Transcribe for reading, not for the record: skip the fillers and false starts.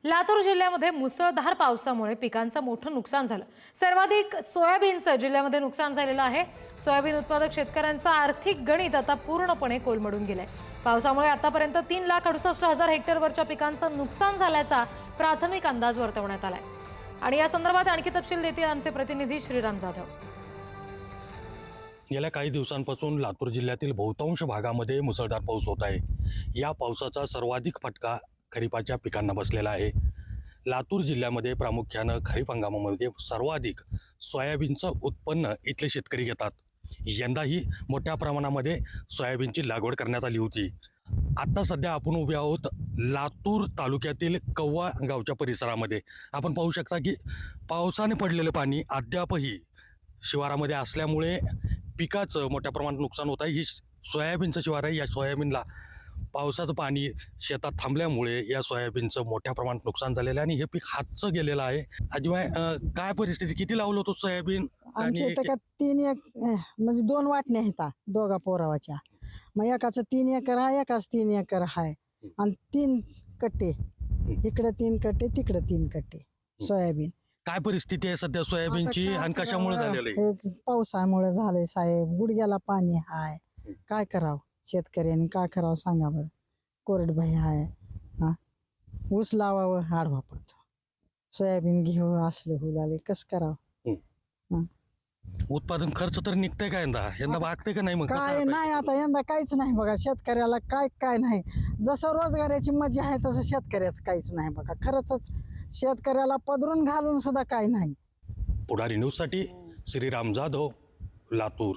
लातूर जिल्ह्यामध्ये मुसळधार पावसामुळे पिकांचं मोठं नुकसान झालं। सर्वाधिक सोयाबीनचं जिल्ह्यामध्ये नुकसान झालेलं आहे। सोयाबीन उत्पादक शेतकऱ्यांचं आर्थिक गणित आता पूर्णपणे कोलमडून गेलंय। पावसामुळे आतापर्यंत 3,68,000 हेक्टरवरच्या पिकांचं नुकसान झाल्याचा प्राथमिक अंदाज वर्तवण्यात आलाय। आणि या संदर्भात आणखी तपशील देतील आमचे प्रतिनिधी श्रीराम जाधव। गेल्या काही दिवसांपासून लातूर जिल्ह्यातील बहुतांश भागामध्ये मुसळधार पाऊस होत आहे। या पावसाचा सर्वाधिक फटका खरीपाच्या पिकांना बसलेला आहे। लातूर जिल्ह्यामध्ये प्रामुख्याने खरीप हंगामामध्ये सर्वाधिक सोयाबीनचं उत्पन्न इथले शेतकरी घेतात। यंदाही मोठ्या प्रमाणामध्ये सोयाबीनची लागवड करण्यात आली होती। आता सध्या आपण उभे आहोत लातूर तालुक्यातील कव्वा गावच्या परिसरामध्ये। आपण पाहू शकता की पावसाने पडलेले पाणी अद्यापही शिवारामध्ये असल्यामुळे पिकाचं मोठ्या प्रमाणात नुकसान होत आहे। ही सोयाबीनचं शिवार आहे। या सोयाबीनला पावसाचं पाणी शेतात थांबल्यामुळे या सोयाबीनचं मोठ्या प्रमाणात नुकसान झालेलं आहे आणि हे पीक हातचं गेलेलं आहे। अजिबाय काय परिस्थिती, किती लावलं होतं सोयाबीन? आमच्या इथं का 3 म्हणजे 2 वाटण्या आहेत दोघा पोरावाच्या। मग एकाचं 3 एकर आहे, एकाच 3 एकर आहे आणि 3 कट्टे, इकडे 3 कट्टे तिकडे 3 कट्टे सोयाबीन। काय परिस्थिती आहे सध्या सोयाबीनची आणि कशामुळे झालेलं आहे? हे पावसामुळे झालंय साहेब, गुडघ्याला पाणी आहे। काय करावं शेतकऱ्यांनी, काय करावं सांगा बरं। कोरडभाई आहे, हा ऊस लावावं आडवा पडतो, सोयाबीन घेऊ असलं हुलाले, कसं करावं। उत्पादन खर्च तर निघतंय का यंदा भागते का नाही? मग काय नाही आता यंदा काहीच नाही बघा शेतकऱ्याला, काय नाही। जसं रोजगाराची मजा आहे तसं शेतकऱ्याचं काहीच नाही बघा। खरंच शेतकऱ्याला पदरून घालून सुद्धा काय नाही। पुढारी न्यूजसाठी श्रीराम जाधव, लातूर।